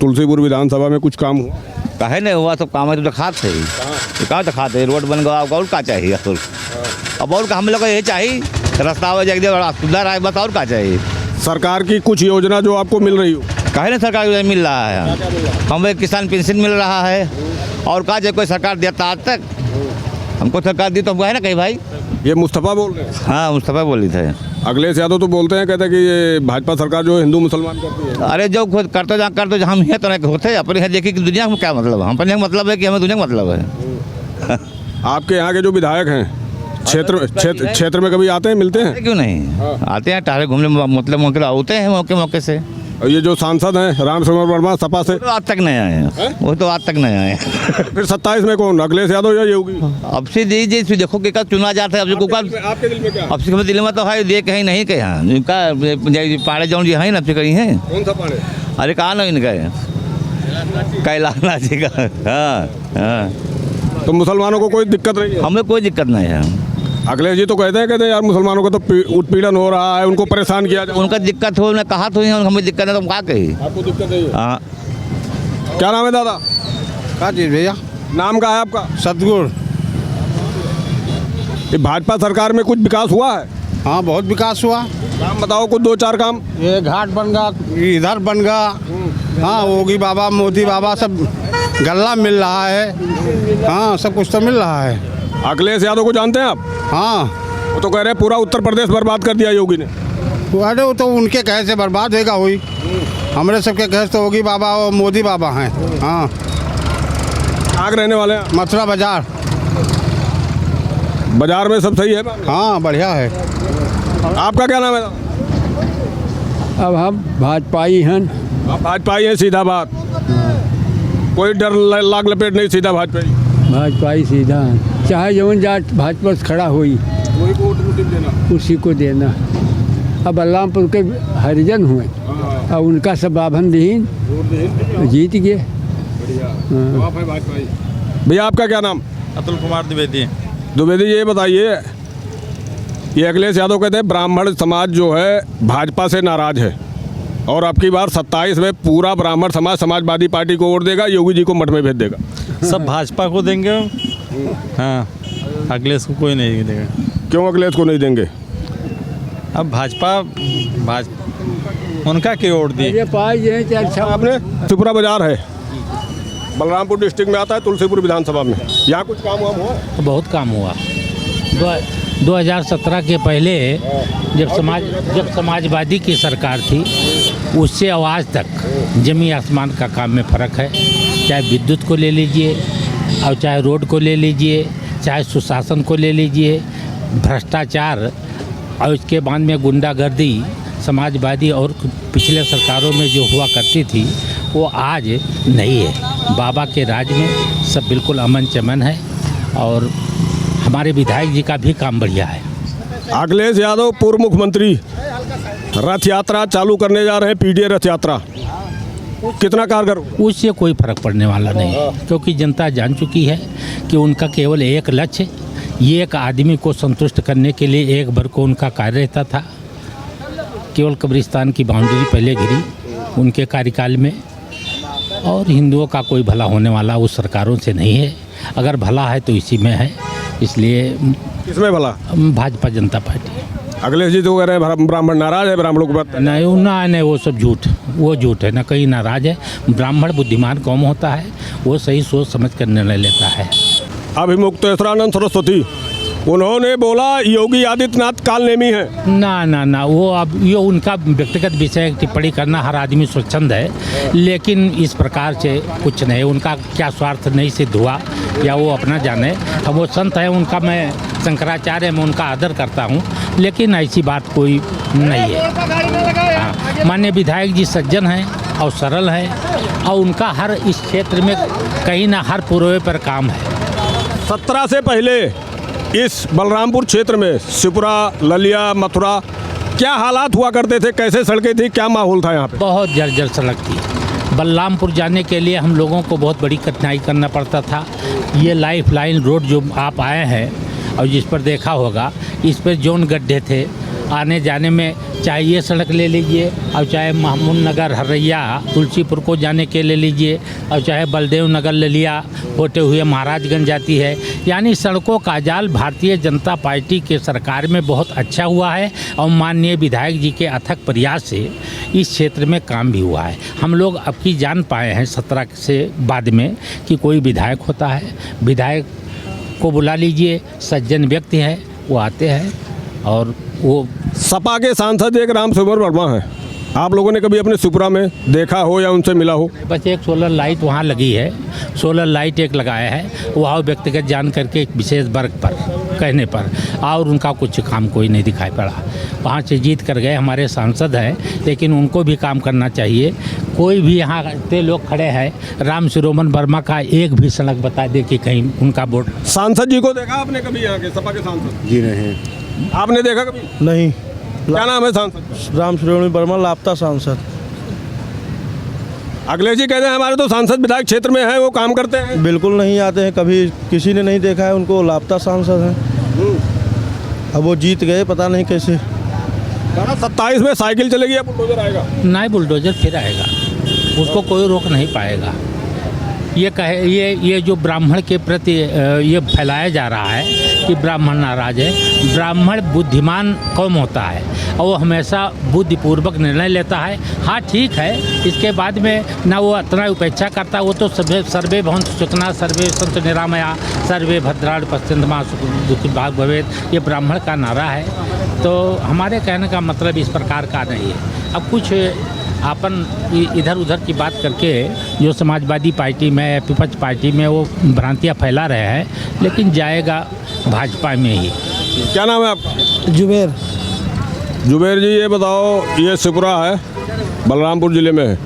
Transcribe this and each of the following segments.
तुलसीपुर विधानसभा में कुछ काम हुआ? काहे नहीं हुआ, सब काम है तो खाते ही कहाँ तो खाते, रोड बन गया और क्या चाहिए असल। अब और हम लोग को ये चाहिए रास्ता हो जाए सुधार आए, बस और क्या चाहिए। सरकार की कुछ योजना जो आपको मिल रही हो? काहे नहीं सरकार को मिल रहा है, हमें किसान पेंशन मिल रहा है और क्या चाहिए, कोई सरकार देता आज तक हमको, सरकार दी तो हम गए ना कहीं भाई। ये मुस्तफ़ा बोल रहे हैं? हाँ मुस्तफ़ा बोली थे। अखिलेश यादव तो बोलते हैं, कहते हैं कि ये भाजपा सरकार जो हिंदू मुसलमान करती है। अरे जो खुद करते जहाँ कर दो, हम हैं तो नहीं होते अपने यहाँ देखिए कि दुनिया में क्या मतलब है, हम अपने मतलब है कि हमें दुनिया का मतलब है। आपके यहाँ के जो विधायक हैं क्षेत्र में कभी आते हैं, मिलते हैं? क्यों नहीं आते हैं, टहले घूमने मतलब मौके होते हैं मौके मौके से। और ये जो सांसद हैं राम शंकर वर्मा सपा से, तो आज तक नहीं आए हैं, वो तो आज तक नहीं आए हैं। फिर 27 में कौन, अखिलेश यादव या योगी? अब से जी देखो कि कब चुना जाता है, अब आपके दिल में क्या? अब से दिल में तो है दे कहीं नहीं कहीं इनका पाड़े जौन जी है ना, अब से कहीं है। कौन सा पाड़े? अरे कहा ना इनका कैलाश जी का। हाँ तो मुसलमानों को कोई दिक्कत नहीं है? हमें कोई दिक्कत नहीं है। अखिलेश जी तो कहते हैं यार मुसलमानों को तो उत्पीड़न हो रहा है, उनको परेशान किया जाए। उनका दिक्कत हो, उन्हें कहा तो हमें दिक्कत है, तो हम क्या कही। आपको दिक्कत नहीं है? हाँ। क्या नाम है दादा? क्या चीज़ भैया? नाम का है आपका? सतगुर। ये भाजपा सरकार में कुछ विकास हुआ है? हाँ बहुत विकास हुआ। काम बताओ कुछ 2-4 काम। ये घाट बन गया, इधर बन गया। हाँ योगी बाबा मोदी बाबा सब गल्ला मिल रहा है। हाँ सब कुछ तो मिल रहा है। अखिलेश यादव को जानते हैं आप? हाँ वो तो कह रहे हैं पूरा उत्तर प्रदेश बर्बाद कर दिया योगी ने। अरे वो तो उनके कहे से बर्बाद होगा हुई, हमारे सबके कहे तो योगी बाबा और मोदी बाबा हैं। हाँ कहाँ रहने वाले हैं? मथुरा बाजार। बाजार में सब सही है? हाँ बढ़िया है। आपका क्या नाम है? अब हम भाजपा ही हैं। आप भाजपा ही हैं, सीधा बात, कोई डर लाग लपेट नहीं, सीधा भाजपा ही। भाजपा ही सीधा है, चाहे जौन जाट भाजपा से खड़ा हुई वही को वोट देना, उसी को देना। अब बलरामपुर के हरिजन हुए और उनका सब बाभनदीन जीत गए। भैया आपका क्या नाम? अतुल कुमार द्विवेदी। द्विवेदी ये बताइए, ये अखिलेश यादव कहते हैं ब्राह्मण समाज जो है भाजपा से नाराज है और अब की बार 27 में पूरा ब्राह्मण समाज समाजवादी पार्टी को वोट देगा, योगी जी को मठ में भेज देगा। सब भाजपा को देंगे। हाँ अखिलेश को कोई नहीं देगा। क्यों अखिलेश को नहीं देंगे? अब भाजपा उनका क्यों वोट दिए? आपने त्रिपुरा बाजार है, बलरामपुर डिस्ट्रिक्ट में आता है, तुलसीपुर विधानसभा में, यहाँ कुछ काम हुआ? बहुत काम हुआ। 2017 के पहले जब समाजवादी की सरकार थी, उससे आवाज़ तक जमीन आसमान का काम में फ़र्क है। चाहे विद्युत को ले लीजिए और चाहे रोड को ले लीजिए, चाहे सुशासन को ले लीजिए, भ्रष्टाचार और उसके बाद में गुंडागर्दी समाजवादी और पिछले सरकारों में जो हुआ करती थी वो आज नहीं है। बाबा के राज में सब बिल्कुल अमन चमन है और हमारे विधायक जी का भी काम बढ़िया है। अखिलेश यादव पूर्व मुख्यमंत्री रथ यात्रा चालू करने जा रहे हैं, पीडीए रथ यात्रा, कितना कारगर? उससे कोई फर्क पड़ने वाला नहीं, क्योंकि जनता जान चुकी है कि उनका केवल एक लक्ष्य, ये एक आदमी को संतुष्ट करने के लिए एक बार को उनका कार्य रहता था। केवल कब्रिस्तान की बाउंड्री पहले घिरी उनके कार्यकाल में, और हिंदुओं का कोई भला होने वाला उस सरकारों से नहीं है। अगर भला है तो इसी में है, इसलिए किसमें भला? भाजपा जनता पार्टी। अखिलेश जी तो कह रहे हैं ब्राह्मण नाराज है, ब्राह्मणों के बात नहीं, वो सब झूठ, वो झूठ है ना, कहीं नाराज है। ब्राह्मण बुद्धिमान कौम होता है, वो सही सोच समझ कर निर्णय लेता है। अभिमुक्तेश्वरानंद सरस्वती उन्होंने बोला योगी आदित्यनाथ कालनेमी है। ना वो अब ये उनका व्यक्तिगत विषय टिप्पणी करना हर आदमी स्वच्छंद है, लेकिन इस प्रकार से कुछ नहीं, उनका क्या स्वार्थ नहीं सिद्ध हुआ या वो अपना जाने। अब वो संत है, उनका मैं शंकराचार्य में उनका आदर करता हूँ, लेकिन ऐसी बात कोई नहीं है। हाँ, माननीय विधायक जी सज्जन हैं और सरल हैं और उनका हर इस क्षेत्र में कहीं ना हर पूर्व पर काम है। 17 से पहले इस बलरामपुर क्षेत्र में शिवपुरा, ललिया, मथुरा क्या हालात हुआ करते थे, कैसे सड़कें थी, क्या माहौल था यहाँ पे? बहुत जर्जर सड़क थी। बलरामपुर जाने के लिए हम लोगों को बहुत बड़ी कठिनाई करना पड़ता था। ये लाइफ लाइन रोड जो आप आए हैं और जिस पर देखा होगा, इस पर जौन गड्ढे थे, आने जाने में चाहे ये सड़क ले लीजिए और चाहे महमूद नगर हरैया तुलसीपुर को जाने के ले लीजिए और चाहे बलदेव नगर ले लिया होते हुए महाराजगंज जाती है। यानी सड़कों का जाल भारतीय जनता पार्टी के सरकार में बहुत अच्छा हुआ है और माननीय विधायक जी के अथक प्रयास से इस क्षेत्र में काम भी हुआ है। हम लोग अब की जान पाए हैं 17 से बाद में कि कोई विधायक होता है, विधायक को बुला लीजिए, सज्जन व्यक्ति है, वो आते हैं और वो सपा के सांसद एक राम सुवर वर्मा हैं। आप लोगों ने कभी अपने सुपुरा में देखा हो या उनसे मिला हो? बस एक सोलर लाइट वहाँ लगी है, सोलर लाइट एक लगाया है, वहाँ व्यक्तिगत जान करके एक विशेष वर्ग पर कहने पर, और उनका कुछ काम कोई नहीं दिखाई पड़ा। वहाँ से जीत कर गए, हमारे सांसद हैं, लेकिन उनको भी काम करना चाहिए। कोई भी यहाँ इतने लोग खड़े हैं, राम सुरोमन वर्मा का एक भी सड़क बता दे कि कहीं उनका वोट। सांसद जी को देखा आपने कभी यहाँ के सपा के सांसद? जी नहीं। आपने देखा कभी? नहीं। क्या नाम है सांसद? राम सुरोमन वर्मा, लापता सांसद। अखिलेश जी कहते हैं हमारे तो सांसद विधायक क्षेत्र में हैं, वो काम करते हैं। बिल्कुल नहीं आते हैं, कभी किसी ने नहीं देखा है उनको, लापता सांसद हैं। अब वो जीत गए, पता नहीं कैसे। 27 में साइकिल चलेगी या बुलडोजर आएगा? नहीं, बुलडोजर फिर आएगा, उसको कोई रोक नहीं पाएगा। ये जो ब्राह्मण के प्रति ये फैलाया जा रहा है कि ब्राह्मण नाराज है। ब्राह्मण बुद्धिमान कौम होता है और वो हमेशा बुद्धिपूर्वक निर्णय लेता है। हाँ ठीक है, इसके बाद में ना वो इतना उपेक्षा करता, वो तो सर्वे भवन्तु सुखिनः सर्वे सन्तु निरामया सर्वे भद्राणि पश्यन्तु मा दुःखी भाग् भवेत्, ये ब्राह्मण का नारा है। तो हमारे कहने का मतलब इस प्रकार का नहीं है। अब कुछ अपन इधर उधर की बात करके जो समाजवादी पार्टी में, विपक्ष पार्टी में वो भ्रांतियाँ फैला रहे हैं, लेकिन जाएगा भाजपा में ही। क्या नाम है आपका? जुबेर। जुबेर जी, ये बताओ, ये सिपुरा है, बलरामपुर ज़िले में है,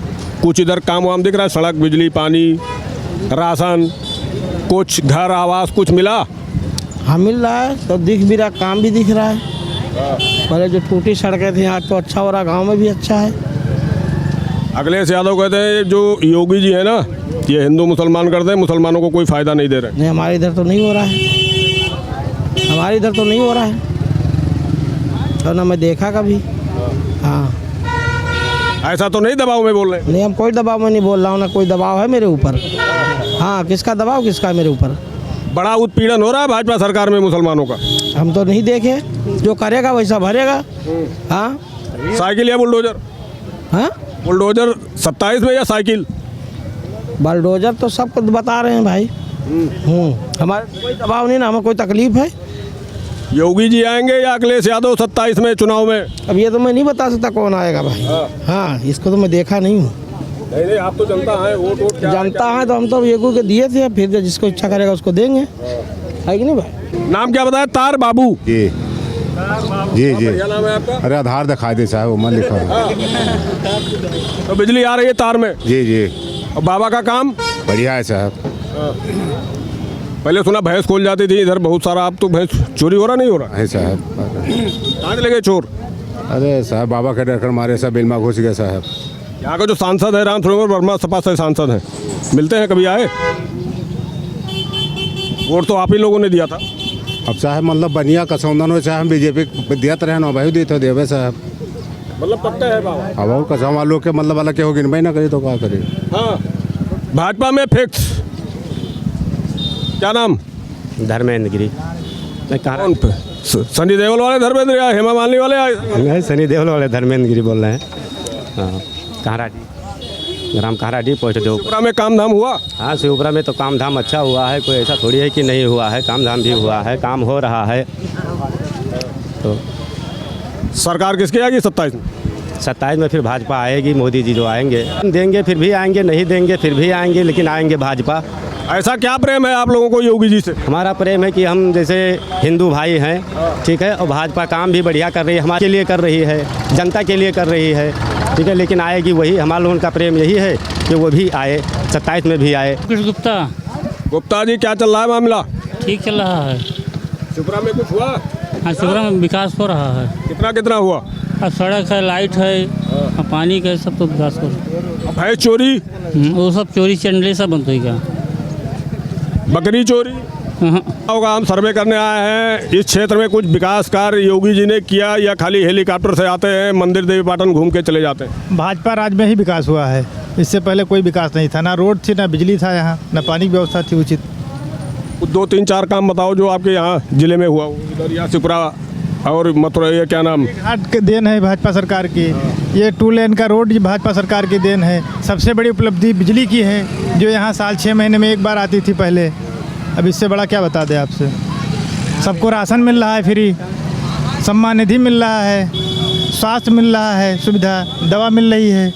कुछ इधर काम वाम दिख रहा है? सड़क, बिजली, पानी, राशन, कुछ घर आवास कुछ मिला? हाँ मिल रहा है, तो दिख भी रहा, काम भी दिख रहा है। पहले जो टूटी सड़कें थी आज तो अच्छा हो रहा, गांव में भी अच्छा है। अखिलेश यादव कहते हैं जो योगी जी है ना, ये हिंदू मुसलमान करते हैं, मुसलमानों को कोई फ़ायदा नहीं दे रहे। नहीं, हमारे इधर तो नहीं हो रहा है, हमारे इधर तो नहीं हो रहा है, तो ना मैं देखा कभी। हाँ, ऐसा तो नहीं दबाव में बोल रहे? नहीं, हम कोई दबाव में नहीं बोल रहा हूँ, ना कोई दबाव है मेरे ऊपर। हाँ, किसका दबाव, किसका है मेरे ऊपर? बड़ा उत्पीड़न हो रहा है भाजपा सरकार में मुसलमानों का। हम तो नहीं देखे, जो करेगा वैसा भरेगा। हाँ, साइकिल या बुलडोजर? हाँ, बुलडोजर 27 में या साइकिल? बुलडोजर तो सब कुछ बता रहे हैं भाई। हमारे कोई दबाव नहीं ना, हमें कोई तकलीफ है। योगी जी आएंगे या अखिलेश यादव 27 में चुनाव में? अब ये तो मैं नहीं बता सकता कौन आएगा भाई। हाँ, इसको तो मैं देखा नहीं हूँ। नहीं, आप तो जनता है, वोट जनता है तो हम तो योगी के दिए थे, फिर जिसको इच्छा करेगा उसको देंगे, है कि नहीं भाई? नाम क्या बताया? तार बाबू जी जी जी। क्या नाम है आपका? अरे आधार दिखाई दे साहब, उमर लिखा है। तो बिजली आ रही है तार में? जी जी, और बाबा का काम बढ़िया है साहब। पहले सुना भैंस खोल जाती थी इधर बहुत सारा, अब तो भैंस चोरी हो रहा नहीं हो रहा? है साहब। कहाँ से लगे चोर? अरे साहब, बाबा के डर मारे सब बिल में घुस गए साहब। यहाँ का जो सांसद है राम सुरोमन वर्मा, सपा से सांसद हैं, मिलते हैं, कभी आए? वोट तो आप ही लोगों ने दिया था। अब साहब मतलब बनिया कसौंदन हो चाहे हम बीजेपी दियत रहे ना भाई देते देवे साहब, मतलब पक्का है बाबा। अब और कसम वालों के मतलब अलग के होगी भाई ना करे तो क्या करे। हाँ, भाजपा में फिक्स। क्या नाम? धर्मेंद्र गिरी। मैं कौन पे? सनी देओल वाले धर्मेंद्र या हेमा मालिनी वाले आए? नहीं, सनी देओल वाले धर्मेंद्र गिरी बोल रहे हैं। हाँ, कहाराडी, ग्राम कहाराडी, पोस्ट देव। शिवपुरा में काम धाम हुआ? हाँ, शिवपुरा में तो काम धाम अच्छा हुआ है, कोई ऐसा थोड़ी है कि नहीं हुआ है, काम धाम भी हुआ है, काम हो रहा है। तो सरकार किसकी आएगी 27 में? 27 में फिर भाजपा आएगी, मोदी जी जो आएंगे देंगे, फिर भी आएंगे, नहीं देंगे फिर भी आएंगे, लेकिन आएंगे भाजपा। ऐसा क्या प्रेम है आप लोगों को योगी जी से? हमारा प्रेम है कि हम जैसे हिंदू भाई हैं, ठीक है, और भाजपा काम भी बढ़िया कर रही है, हमारे लिए कर रही है, जनता के लिए कर रही है, ठीक है, लेकिन आएगी वही। हमारे लोगों का प्रेम यही है कि वो भी आए, 27 में भी आए। गुप्ता। गुप्ता जी, क्या चल रहा है मामला? ठीक चल रहा है। शिवपुरा में कुछ हुआ? हाँ, शिवपुरा में विकास हो रहा है। कितना कितना हुआ? सड़क है, लाइट है, पानी का सब तो विकास हो रहा है। भैंस चोरी? वो सब चोरी चंडले सब बंद होगा। बकरी चोरी? होगा, हम सर्वे करने आए हैं। इस क्षेत्र में कुछ विकास कार्य योगी जी ने किया या खाली हेलीकॉप्टर से आते हैं, मंदिर देवी पाटन घूम के चले जाते हैं? भाजपा राज में ही विकास हुआ है, इससे पहले कोई विकास नहीं था। ना रोड थी, ना बिजली था यहाँ, ना पानी की व्यवस्था थी उचित। कुछ 2-3-4 काम बताओ जो आपके यहाँ जिले में हुआ, इधर या सिपरा और मथुरा, ये क्या नाम? घाट के देन है भाजपा सरकार की। ये 2 लेन का रोड भाजपा सरकार की देन है। सबसे बड़ी उपलब्धि बिजली की है, जो यहाँ साल 6 महीने में एक बार आती थी पहले। अब इससे बड़ा क्या बता दें आपसे। सबको राशन मिल रहा है फ्री, सम्मान निधि मिल रहा है, स्वास्थ्य मिल रहा है, सुविधा दवा मिल रही है।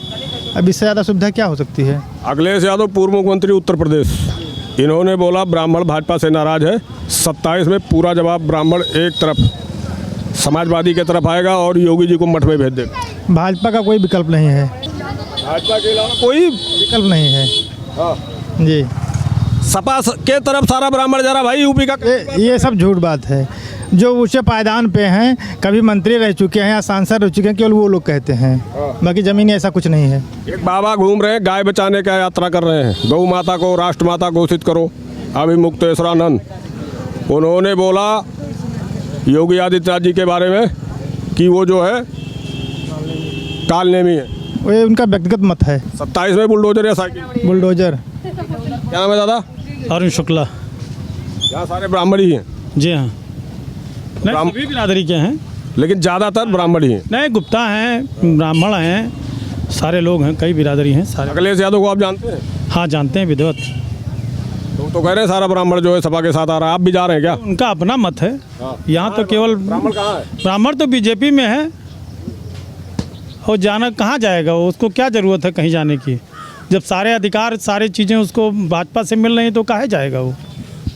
अब इससे ज़्यादा सुविधा क्या हो सकती है? अखिलेश यादव पूर्व मुख्यमंत्री उत्तर प्रदेश, इन्होंने बोला ब्राह्मण भाजपा से नाराज है। 27 में पूरा जवाब ब्राह्मण एक तरफ समाजवादी के तरफ आएगा और योगी जी को मठ में भेज देगा। भाजपा का कोई विकल्प नहीं है, भाजपा के अलावा कोई विकल्प नहीं है जी। सपा के तरफ सारा ब्राह्मण जा रहा भाई यूपी का। ये सब झूठ बात है। जो ऊंचे पायदान पे हैं, कभी मंत्री रह चुके हैं या सांसद रह चुके हैं, केवल वो लोग कहते हैं, बाकी जमीन ऐसा कुछ नहीं है। एक बाबा घूम रहे हैं, गाय बचाने का यात्रा कर रहे हैं, गौ माता को राष्ट्रमाता घोषित करो, अभिमुक्तेश्वरानंद। उन्होंने बोला योगी आदित्यनाथ जी के बारे में कि वो जो है कालनेमी है। वो उनका व्यक्तिगत मत है। 27 में बुलडोजर या साइकिल? बुलडोजर। क्या नाम है दादा? अरुण शुक्ला। यहाँ सारे ब्राह्मण ही हैं? जी हाँ, नहीं सभी बिरादरी के हैं, लेकिन ज़्यादातर ब्राह्मण ही हैं। नहीं गुप्ता हैं, ब्राह्मण हैं, सारे लोग हैं, कई बिरादरी हैं सारे। अखिलेश यादव को आप जानते हैं? हाँ जानते हैं, विधिवत। तो कह रहे हैं सारा ब्राह्मण जो है सपा के साथ आ रहा है, आप भी जा रहे हैं क्या? उनका अपना मत है। यहाँ तो केवल ब्राह्मण कहाँ है? ब्राह्मण तो बीजेपी में है, और जाना कहाँ जाएगा वो, उसको क्या ज़रूरत है कहीं जाने की, जब सारे अधिकार सारी चीज़ें उसको भाजपा से मिल रही हैं तो काहे जाएगा वो।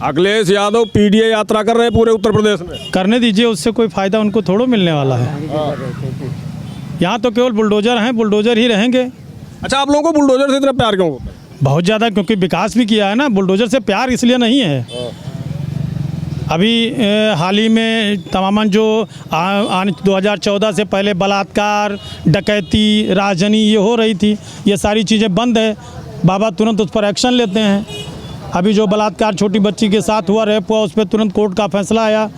अखिलेश यादव पीडीए यात्रा कर रहे हैं पूरे उत्तर प्रदेश में। करने दीजिए, उससे कोई फ़ायदा उनको थोड़ा मिलने वाला है। यहाँ तो केवल बुलडोजर हैं, बुलडोजर ही रहेंगे। अच्छा, आप लोगों को बुलडोजर से इतना प्यार क्यों होता है? बहुत ज़्यादा, क्योंकि विकास भी किया है ना। बुलडोजर से प्यार इसलिए नहीं है। अभी हाल ही में तमामन जो 2014 से पहले बलात्कार, डकैती, राजनी ये हो रही थी, ये सारी चीज़ें बंद है। बाबा तुरंत उस पर एक्शन लेते हैं। अभी जो बलात्कार छोटी बच्ची के साथ हुआ, रेप हुआ, उस पर तुरंत कोर्ट का फैसला आया,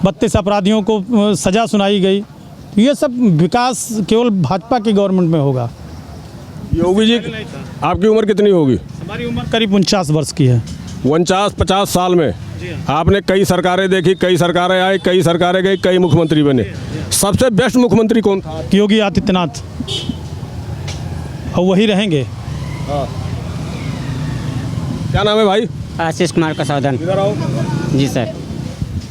32 अपराधियों को सज़ा सुनाई गई। ये सब विकास केवल भाजपा की गवर्नमेंट में होगा। योगी जी, आपकी उम्र कितनी होगी? हमारी उम्र करीब 49 वर्ष की है। 49-50 साल में आपने कई सरकारें देखी, कई सरकारें आई, कई सरकारें गई, कई मुख्यमंत्री बने। सबसे बेस्ट मुख्यमंत्री कौन था? योगी आदित्यनाथ, और वही रहेंगे। क्या नाम है भाई? आशीष कुमार का साधन। इधर आओ। जी सर।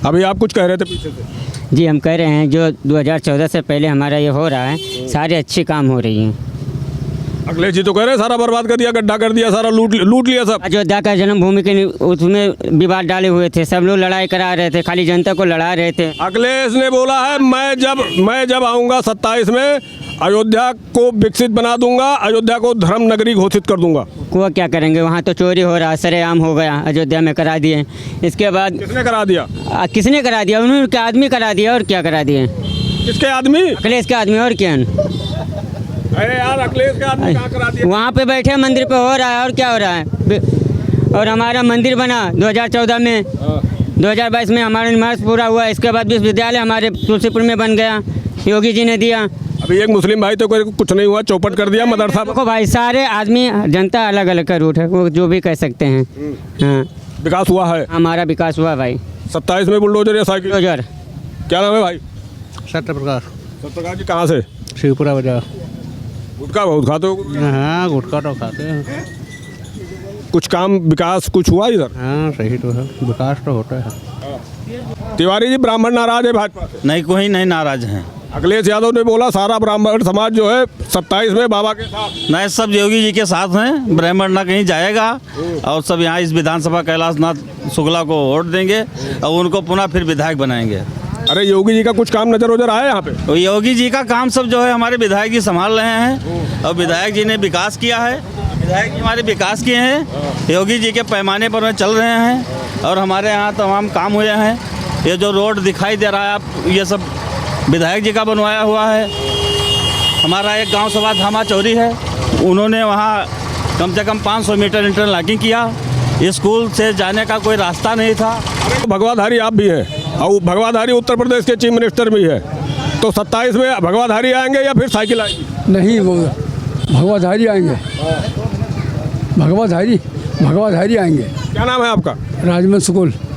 अभी आप कुछ कह रहे थे पीछे से। जी हम कह रहे हैं जो 2014 से पहले हमारा ये हो रहा है, सारे अच्छी काम हो रही हैं। अखिलेश जी तो कह रहे हैं सारा बर्बाद कर दिया, गड्ढा कर दिया, सारा लूट लिया सब। अयोध्या का जन्मभूमि के उसमें विवाद डाले हुए थे, सब लोग लड़ाई करा रहे थे, खाली जनता को लड़ा रहे थे। अखिलेश ने बोला है मैं जब आऊँगा 27 में अयोध्या को विकसित बना दूंगा, अयोध्या को धर्म नगरी घोषित कर दूंगा। वो क्या करेंगे, वहाँ तो चोरी हो रहा है, सरेआम हो गया, अयोध्या में करा दिए। इसके बाद किसने करा दिया? किसने करा दिया? उन्होंने आदमी करा दिया, और क्या करा दिए? किसके आदमी? अखिलेश के आदमी, और क्या? अरे यार, अखिलेश का आदमी कहाँ करा दिया? वहाँ पे बैठे मंदिर पे हो रहा है, और क्या हो रहा है? और हमारा मंदिर बना 2014 में, 2022 में हमारा निर्माण पूरा हुआ। इसके बाद विश्वविद्यालय हमारे तुलसीपुर में बन गया, योगी जी ने दिया। अभी एक मुस्लिम भाई तो कुछ नहीं हुआ, चौपट कर दिया मदरसा। देखो भाई, सारे आदमी, जनता अलग अलग का रूट है, वो जो भी कह सकते हैं। हाँ, विकास हुआ है, हमारा विकास हुआ भाई। 27 में बुलडोजर या साइकिल? बुलडोजर। क्या नाम है भाई? सत्यप्रकाश जी, कहाँ से? शिवपुरा बाजार। गुटखा बहुत खाते हो? हाँ, गुटखा तो खाते हैं। कुछ काम विकास कुछ हुआ इधर? हाँ सही तो है, विकास तो होता है। तिवारी जी, ब्राह्मण नाराज है भाजपा से? नहीं, कोई नहीं नाराज हैं। अखिलेश यादव ने बोला सारा ब्राह्मण समाज जो है 27 में बाबा के साथ। नहीं, सब योगी जी के साथ हैं, ब्राह्मण ना कहीं जाएगा, और सब यहाँ इस विधानसभा कैलाश नाथ शुक्ला को वोट देंगे और उनको पुनः फिर विधायक बनाएंगे। अरे योगी जी का कुछ काम नजर उजर आया यहाँ पे? तो योगी जी का काम सब जो है हमारे विधायक जी संभाल रहे हैं, और विधायक जी ने विकास किया है, विधायक जी हमारे विकास किए हैं, योगी जी के पैमाने पर चल रहे हैं, और हमारे यहाँ तमाम काम हुए हैं। ये जो रोड दिखाई दे रहा है आप, ये सब विधायक जी का बनवाया हुआ है। हमारा एक गांव सभा धामा चौरी है, उन्होंने वहाँ कम से कम 500 मीटर इंटरलॉकिंग किया, स्कूल से जाने का कोई रास्ता नहीं था। भगवाधारी आप भी हैं और भगवाधारी उत्तर प्रदेश के चीफ मिनिस्टर भी है, तो 27 में भगवाधारी आएंगे या फिर साइकिल आएगी? नहीं, वो भगवाधारी आएंगे। भगवाधारी आएंगे। क्या नाम है आपका? राजमन स्कूल।